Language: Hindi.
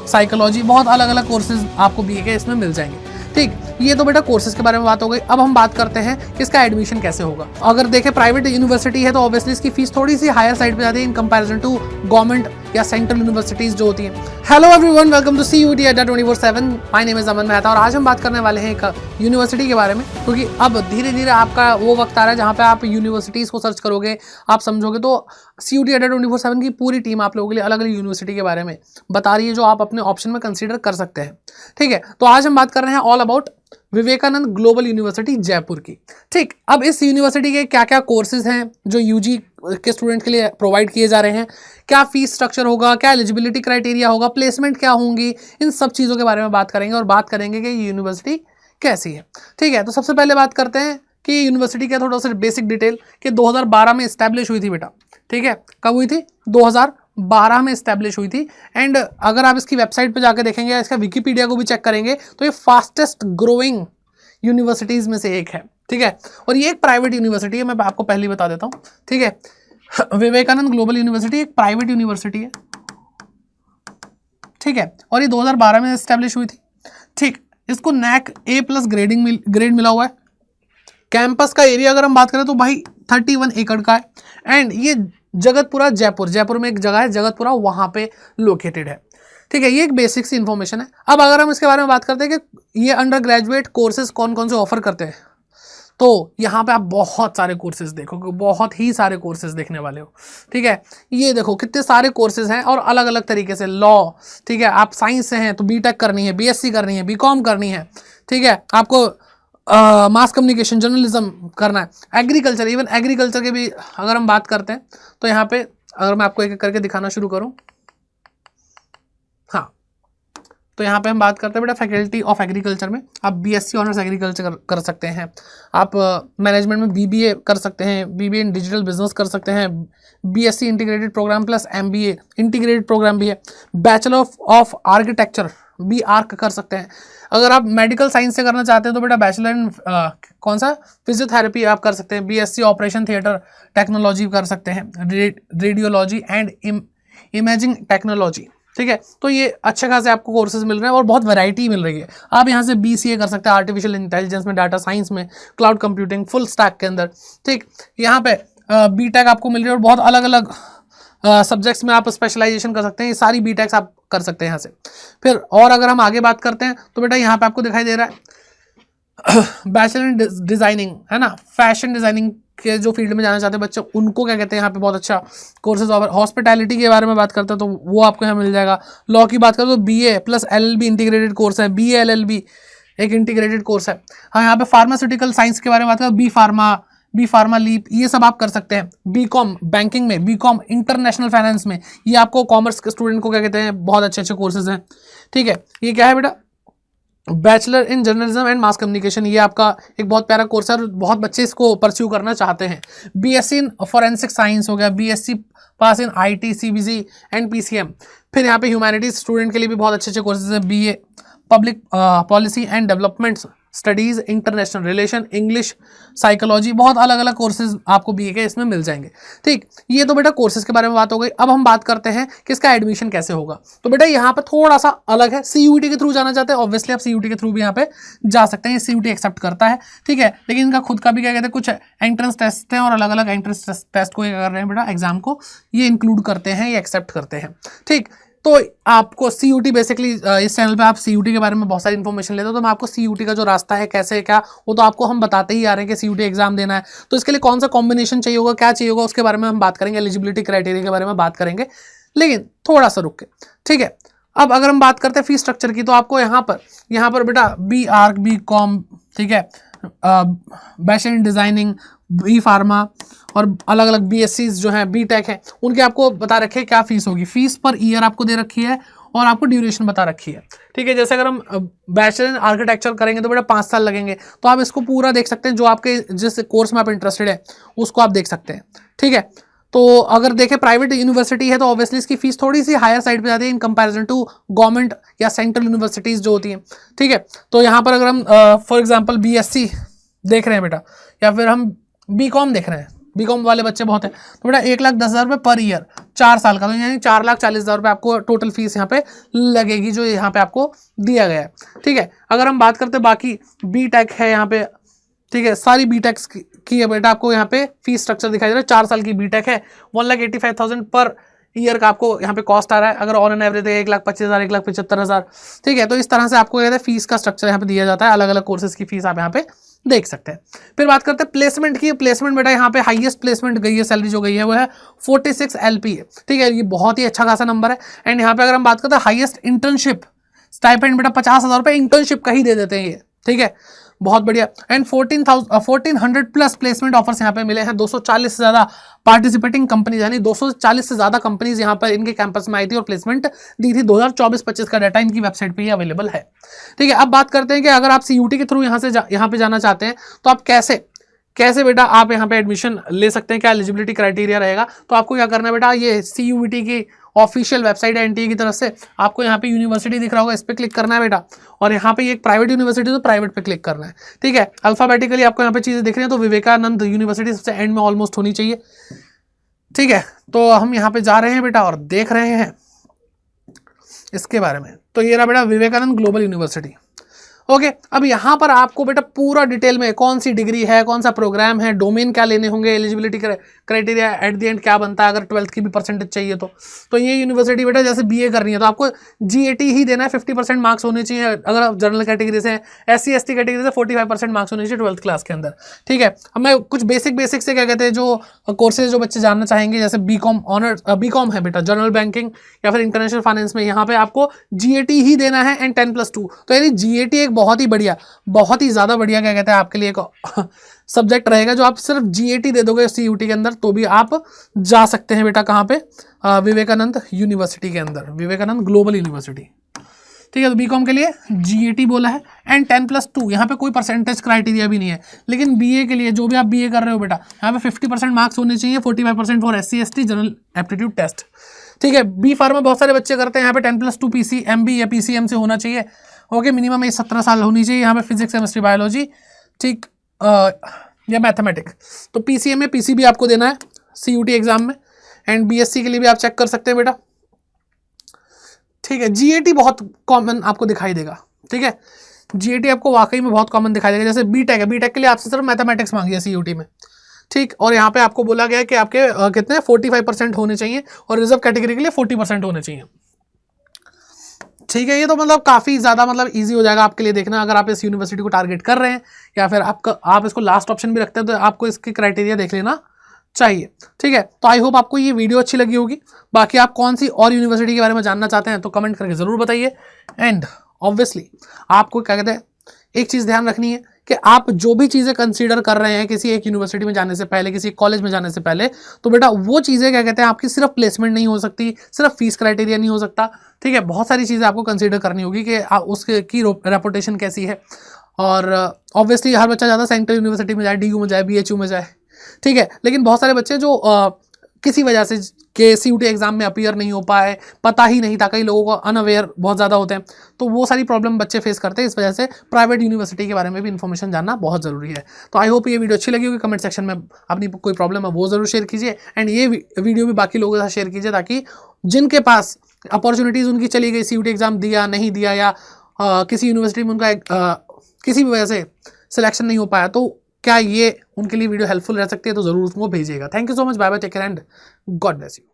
साइकोलॉजी, बहुत अलग अलग कोर्सेज आपको बीए के इसमें मिल जाएंगे। ठीक, ये तो बेटा कोर्सेज के बारे में बात हो गई। अब हम बात करते हैं कि इसका एडमिशन कैसे होगा। अगर देखें प्राइवेट यूनिवर्सिटी है तो ऑब्वियसली इसकी फीस थोड़ी सी हायर साइड पे जाती है इन कंपैरिजन टू गवर्नमेंट या सेंट्रल यूनिवर्सिटीज जो होती हैं। Hello everyone, welcome to CUET Adda 24/7। My name is Aman Mehta और आज हम बात करने वाले हैं एक यूनिवर्सिटी के बारे में, क्योंकि अब धीरे धीरे आपका वो वक्त आ रहा है जहाँ पे आप यूनिवर्सिटीज़ को सर्च करोगे, आप समझोगे तो CUET अड्डा 24/7 की पूरी टीम आप लोगों के लिए अलग अलग यूनिवर्सिटी के बारे में बता रही है जो आप अपने ऑप्शन में कंसीडर कर सकते हैं। ठीक है, तो आज हम बात कर रहे हैं all about Vivekananda global university Jaipur की। ठीक, अब इस यूनिवर्सिटी के क्या क्या कोर्सेज हैं जो यूजी के स्टूडेंट के लिए प्रोवाइड किए जा रहे हैं, क्या फीस स्ट्रक्चर होगा, क्या एलिजिबिलिटी क्राइटेरिया होगा, प्लेसमेंट क्या होंगी, इन सब चीज़ों के बारे में बात करेंगे और बात करेंगे कि ये यूनिवर्सिटी कैसी है। ठीक है, तो सबसे पहले बात करते हैं कि यूनिवर्सिटी का थोड़ा सा बेसिक डिटेल कि 2012 में इस्टेब्लिश हुई थी बेटा। ठीक है, कब हुई थी? 2012 में इस्टेब्लिश हुई थी। एंड अगर आप इसकी वेबसाइट पे जाकर देखेंगे, इसका विकीपीडिया को भी चेक करेंगे तो ये फास्टेस्ट ग्रोइंग यूनिवर्सिटीज़ में से एक है। ठीक है, और ये एक प्राइवेट यूनिवर्सिटी है, मैं आपको पहले ही बता देता हूँ। ठीक है, विवेकानंद ग्लोबल यूनिवर्सिटी एक प्राइवेट यूनिवर्सिटी है। ठीक है, और ये 2012 में इस्टेब्लिश हुई थी। ठीक, इसको NAC A+ ग्रेड मिला हुआ है। कैंपस का एरिया अगर हम बात करें तो भाई 31 एकड़ का है। एंड ये जगतपुरा जयपुर में एक जगह है जगतपुरा, वहाँ पे लोकेटेड है। ठीक है, ये एक बेसिक सी इन्फॉर्मेशन है। अब अगर हम इसके बारे में बात करते हैं कि ये अंडर ग्रेजुएट कोर्सेज कौन कौन से ऑफर करते हैं, तो यहाँ पे आप बहुत सारे कोर्सेज देखोगे, बहुत ही सारे कोर्सेज देखने वाले हो। ठीक है, ये देखो कितने सारे कोर्सेज हैं और अलग अलग तरीके से। लॉ, ठीक है, आप साइंस से हैं तो BTech करनी है, BSc करनी है, BCom करनी है। ठीक है, आपको मास कम्युनिकेशन जर्नलिज्म करना है, एग्रीकल्चर, इवन एग्रीकल्चर के भी अगर हम बात करते हैं तो यहाँ पे अगर मैं आपको एक एक करके दिखाना शुरू करूँ, हाँ, तो यहाँ पे हम बात करते हैं बेटा फैकल्टी ऑफ एग्रीकल्चर में आप BSc ऑनर्स एग्रीकल्चर कर सकते हैं। आप मैनेजमेंट में BBA कर सकते हैं, BBA इन डिजिटल बिजनेस कर सकते हैं, BSc integrated program plus MBA integrated program भी है। बैचलर ऑफ आर्किटेक्चर BArch कर सकते हैं। अगर आप मेडिकल साइंस से करना चाहते हैं तो बेटा बैचलर इन कौन सा फिजियोथेरेपी आप कर सकते हैं। BSc ऑपरेशन थिएटर टेक्नोलॉजी कर सकते हैं, रेडियोलॉजी एंड इमेजिंग टेक्नोलॉजी। ठीक है, तो ये अच्छे खासे आपको कोर्सेज मिल रहे हैं और बहुत वैरायटी मिल रही है। आप यहाँ से BCA कर सकते हैं, आर्टिफिशियल इंटेलिजेंस में, डाटा साइंस में, क्लाउड कंप्यूटिंग, फुल स्टैक के अंदर। ठीक, यहाँ पे BTech आपको मिल रही है और बहुत अलग अलग सब्जेक्ट्स में आप स्पेशलाइजेशन कर सकते हैं। ये सारी BTechs आप कर सकते हैं यहाँ से। फिर और अगर हम आगे बात करते हैं तो बेटा यहाँ पे आपको दिखाई दे रहा है बैचलर इन डिजाइनिंग, है ना, फैशन डिजाइनिंग के जो फील्ड में जाना चाहते हैं बच्चे, उनको क्या कहते हैं यहाँ पे बहुत अच्छा कोर्सेज। और हॉस्पिटैलिटी के बारे में बात करते हैं तो वो आपको यहाँ मिल जाएगा। लॉ की बात करें तो BA + LLB इंटीग्रेटेड कोर्स है, BA LLB एक इंटीग्रेटेड कोर्स है। हाँ, यहाँ पे फार्मास्यूटिकल साइंस के बारे में बात करें, बी फार्मा लीप, ये सब आप कर सकते हैं। BCom बैंकिंग में, BCom इंटरनेशनल फाइनेंस में, ये आपको कॉमर्स के स्टूडेंट को क्या कहते हैं बहुत अच्छे अच्छे कोर्सेज हैं। ठीक है, ये क्या है बेटा, bachelor in journalism and mass communication, ये आपका एक बहुत प्यारा कोर्स है और बहुत बच्चे इसको परस्यू करना चाहते हैं। BSc इन फॉरेंसिक साइंस हो गया, BSc pass in IT CBC and PCM। फिर यहाँ पे ह्यूमैनिटीज स्टूडेंट के लिए भी बहुत अच्छे अच्छे कोर्सेज हैं। BA public policy and development studies, international relation, English, psychology, बहुत अलग अलग कोर्सेज आपको BA के इसमें मिल जाएंगे। ठीक, ये तो बेटा कोर्सेज के बारे में बात हो गई। अब हम बात करते हैं कि इसका एडमिशन कैसे होगा। तो बेटा यहाँ पे थोड़ा सा अलग है। CUET के थ्रू जाना चाहते हैं, ऑब्वियसली आप CUET के थ्रू भी यहाँ पे जा सकते हैं, CUET एक्सेप्ट करता है। ठीक है, लेकिन इनका खुद का भी क्या कहते हैं कुछ एंट्रेंस टेस्ट हैं और अलग अलग एंट्रेंस टेस्ट को क्या कर रहे हैं बेटा, एग्जाम को ये इंक्लूड करते हैं, ये एक्सेप्ट करते हैं। ठीक, तो आपको CUET बेसिकली इस चैनल पे आप CUET के बारे में बहुत सारी इन्फॉर्मेशन लेते हो, तो मैं आपको CUET का जो रास्ता है कैसे क्या, वो तो आपको हम बताते ही आ रहे हैं कि CUET एग्जाम देना है तो इसके लिए कौन सा कॉम्बिनेशन चाहिए होगा, क्या चाहिए होगा, उसके बारे में हम बात करेंगे, एलिजिबिलिटी क्राइटेरिया के बारे में बात करेंगे, लेकिन थोड़ा सा रुक के। ठीक है, अब अगर हम बात करते हैं फीस स्ट्रक्चर की तो आपको यहाँ पर बेटा BArch, BCom, ठीक है, bachelor in designing, B pharma और अलग अलग BScs जो हैं, BTech हैं, उनके आपको बता रखे क्या फीस होगी। फीस पर ईयर आपको दे रखी है और आपको ड्यूरेशन बता रखी है। ठीक है, जैसे अगर हम बैचलर इन आर्किटेक्चर करेंगे तो बेटा 5 साल लगेंगे, तो आप इसको पूरा देख सकते हैं, जो आपके जिस कोर्स में आप इंटरेस्टेड है उसको आप देख सकते हैं। ठीक है, तो अगर देखें प्राइवेट यूनिवर्सिटी है तो ऑब्वियसली इसकी फीस थोड़ी सी हायर साइड पे जाती है इन कंपैरिजन टू गवर्नमेंट या सेंट्रल यूनिवर्सिटीज़ जो होती हैं। ठीक है, तो यहाँ पर अगर हम फॉर एग्जांपल BSc देख रहे हैं बेटा, या फिर हम BCom देख रहे हैं, BCom वाले बच्चे बहुत हैं, तो बेटा 1,10,000 रुपये पर ईयर 4 साल का, तो यानी 4,40,000 रुपये आपको टोटल फीस यहाँ पे लगेगी, जो यहाँ पे आपको दिया गया है। ठीक है, अगर हम बात करते हैं बाकी बी टेक है यहाँ पे, ठीक है, सारी बी टेक्स की है बेटा, आपको यहाँ पे फीस स्ट्रक्चर दिखाई दे रहा है। 4 साल की बी टेक है, 1,85,000 पर ईयर का आपको यहाँ पे कॉस्ट आ रहा है। अगर ऑन एन एवरेज 1,25,000, 1,75,000, ठीक है, तो इस तरह से आपको कहते हैं फीस का स्ट्रक्चर यहाँ पे दिया जाता है। अलग अलग कोर्सेज की फीस आप यहाँ पे देख सकते हैं। फिर बात करते हैं प्लेसमेंट की। प्लेसमेंट बेटा यहाँ पे हाईएस्ट प्लेसमेंट गई है, सैलरी जो गई है वो है 46 LP है। ठीक है, ये बहुत ही अच्छा खासा नंबर है। एंड यहाँ पे अगर हम बात करते हैं हाईएस्ट इंटर्नशिप स्टाइपेंड बेटा 50,000 रुपये इंटर्नशिप का ही दे देते हैं ये। ठीक है, बहुत बढ़िया। एंड 1400 प्लस प्लेसमेंट ऑफर्स यहाँ पे मिले हैं। 240 से ज्यादा पार्टिसिपेटिंग कंपनीज, यानी 240 से ज्यादा कंपनीज यहाँ पर इनके कैंपस में आई थी और प्लेसमेंट दी थी। 2024-25 का डाटा इनकी वेबसाइट पे ही अवेलेबल है। ठीक है, अब बात करते हैं कि अगर आप CUT के थ्रू यहाँ पे जाना चाहते हैं तो आप कैसे बेटा आप यहाँ पे एडमिशन ले सकते हैं, क्या एलिजिबिलिटी क्राइटेरिया रहेगा। तो आपको क्या करना है बेटा, ये CUT की ऑफिशियल वेबसाइट है NTA की तरफ से, आपको यहाँ पे यूनिवर्सिटी दिख रहा होगा, इस पर क्लिक करना है बेटा। और यहाँ पे एक प्राइवेट यूनिवर्सिटी तो प्राइवेट पे क्लिक करना है। ठीक है, अल्फाबेटिकली आपको यहाँ पे चीजें दिख रही हैं, तो विवेकानंद यूनिवर्सिटी सबसे एंड में ऑलमोस्ट होनी चाहिए। ठीक है, तो हम यहाँ पे जा रहे हैं बेटा और देख रहे हैं इसके बारे में। तो ये रहा बेटा विवेकानंद ग्लोबल यूनिवर्सिटी। ओके, अब यहाँ पर आपको बेटा पूरा डिटेल में कौन सी डिग्री है, कौन सा प्रोग्राम है, डोमेन क्या लेने होंगे, eligibility criteria at the end क्या बनता है अगर 12th की भी परसेंटेज चाहिए तो ये यूनिवर्सिटी बेटा जैसे BA करनी है तो आपको GAT ही देना है, 50% मार्क्स होने चाहिए। अगर आप जनरल कैटेगरी से हैं, SC ST कैटेगरी से 45% मार्क्स होने चाहिए 12th क्लास के अंदर। ठीक है, अब मैं कुछ बेसिक से क्या कहते हैं जो कोर्सेज जो बच्चे जानना चाहेंगे, जैसे BCom है बेटा, जनरल बैंकिंग या फिर इंटरनेशनल फाइनेंस में, यहाँ पे आपको GAT ही देना है एंड 10+2। तो यानी GAT एक बहुत ही बढ़िया, बहुत ही ज्यादा बढ़िया क्या कहते हैं आपके लिए एक सब्जेक्ट रहेगा, जो आप सिर्फ GAT दे दोगे CUT के अंदर तो भी आप जा सकते हैं बेटा। कहाँ पे, विवेकानंद यूनिवर्सिटी के अंदर, विवेकानंद ग्लोबल यूनिवर्सिटी। ठीक है, तो BCom के लिए GAT बोला है एंड 10+2। यहाँ पे कोई परसेंटेज क्राइटेरिया भी नहीं है, लेकिन BA के लिए जो भी आप BA कर रहे हो बेटा, यहाँ पे 50% मार्क्स होने चाहिए, 45% for SC ST general aptitude test. ठीक है, B फार्मा बहुत सारे बच्चे करते हैं, यहाँ पे 10+2 PCMB या PCM से होना चाहिए। ओके, मिनिमम एज 17 साल होनी चाहिए। यहाँ पे फिजिक्स, केमिस्ट्री, बायोलॉजी, ठीक, या मैथमेटिक्स। तो PCM में PCB आपको देना है CUT एग्जाम में। एंड BSc के लिए भी आप चेक कर सकते हैं बेटा। ठीक है, GAT बहुत कॉमन आपको दिखाई देगा। ठीक है, GAT आपको वाकई में बहुत कॉमन दिखाई देगा। जैसे B.Tech है, B.Tech के लिए आपसे सिर्फ मैथमेटिक्स मांगी है CUT में। ठीक, और यहाँ पे आपको बोला गया है कि आपके कितने 45% होने चाहिए और रिजर्व कैटेगरी के लिए 40% होने चाहिए। ठीक है, ये तो मतलब काफ़ी ज़्यादा मतलब इजी हो जाएगा आपके लिए देखना, अगर आप इस यूनिवर्सिटी को टारगेट कर रहे हैं या फिर आप इसको लास्ट ऑप्शन भी रखते हैं तो आपको इसके क्राइटेरिया देख लेना चाहिए। ठीक है, तो आई होप आपको ये वीडियो अच्छी लगी होगी। बाकी आप कौन सी और यूनिवर्सिटी के बारे में जानना चाहते हैं तो कमेंट करके ज़रूर बताइए। एंड ऑब्वियसली आपको क्या कहते हैं, एक चीज़ ध्यान रखनी है कि आप जो भी चीज़ें कंसीडर कर रहे हैं किसी एक यूनिवर्सिटी में जाने से पहले, किसी कॉलेज में जाने से पहले, तो बेटा वो चीज़ें क्या कहते हैं आपकी सिर्फ प्लेसमेंट नहीं हो सकती, सिर्फ फीस क्राइटेरिया नहीं हो सकता। ठीक है, बहुत सारी चीज़ें आपको कंसीडर करनी होगी कि उसकी रेपुटेशन कैसी है। और ऑब्वियसली हर बच्चा ज़्यादा सेंट्रल यूनिवर्सिटी में जाए, DU में जाए, BHU में जाए। ठीक है, लेकिन बहुत सारे बच्चे जो किसी वजह से के CUT एग्जाम में अपीयर नहीं हो पाए, पता ही नहीं था, कई लोगों को अनअवेयर बहुत ज़्यादा होते हैं, तो वो सारी प्रॉब्लम बच्चे फेस करते हैं। इस वजह से प्राइवेट यूनिवर्सिटी के बारे में भी इन्फॉर्मेशन जानना बहुत ज़रूरी है। तो आई होप ये वीडियो अच्छी लगी होगी। कमेंट सेक्शन में अपनी कोई प्रॉब्लम है वो ज़रूर शेयर कीजिए एंड ये वीडियो भी बाकी लोगों के साथ शेयर कीजिए, ताकि जिनके पास अपॉर्चुनिटीज़ उनकी चली गई, CUT एग्जाम दिया नहीं दिया या किसी यूनिवर्सिटी में उनका किसी भी वजह से सिलेक्शन नहीं हो पाया, तो क्या ये उनके लिए वीडियो हेल्पफुल रह सकती है, तो ज़रूर उसको भेजिएगा। Thank you so much, bye bye, take care and God bless you.